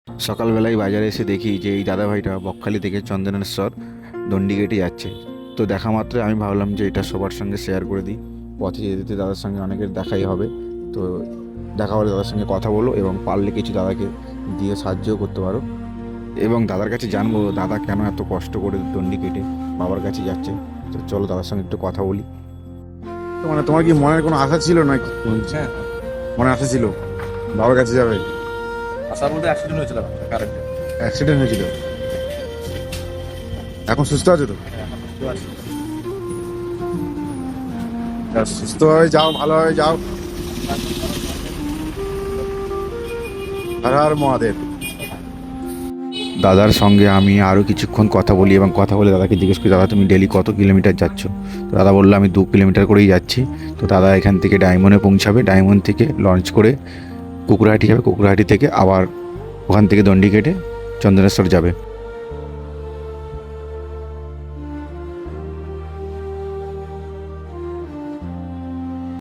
সকালবেলায় বাজারে এসে দেখি যে এই দাদাভাইটা বকখালি থেকে চন্দনেশ্বর দণ্ডিঘাটে যাচ্ছে। তো দেখা মাত্রই আমি ভাবলাম যে এটা সবার সঙ্গে শেয়ার করে দিই। পথে যেতে যেতে দাদার সঙ্গে অনেকের দেখাই হবে। তো দেখা হলে দাদার সঙ্গে কথা বলো এবং পারলে কিছু দাদাকে দিয়ে সাহায্যও করতে পারো। এবং দাদার কাছে জানবো দাদা কেন এত কষ্ট করে দণ্ডি কেটে বাবার কাছে যাচ্ছে। তো চলো দাদার সঙ্গে একটু কথা বলি। তো মানে তোমার কি মনের কোনো আশা ছিল নাকি? হ্যাঁ, মনে আশা ছিল বাবার কাছে যাবে? আসার মধ্যে অ্যাক্সিডেন্ট হয়েছিল কারেন্টে। অ্যাক্সিডেন্ট হয়েছিল, এখন সুস্থ আছে তো? সুস্থভাবে যাও, ভালোভাবে যাও। হর হর মহাদেব। দাদার সঙ্গে আমি আরও কিছুক্ষণ কথা বলি এবং কথা বলে দাদাকে জিজ্ঞেস করি, দাদা তুমি ডেলি কত কিলোমিটার যাচ্ছ? তো দাদা বললো আমি 2 কিলোমিটার করেই যাচ্ছি। তো দাদা এখান থেকে ডায়মন্ডে পৌঁছাবে, ডায়মন্ড থেকে লঞ্চ করে কুকুরহাটি যাবে, কুকুরহাটি থেকে আবার ওখান থেকে দণ্ডি কেটে চন্দনেশ্বর যাবে।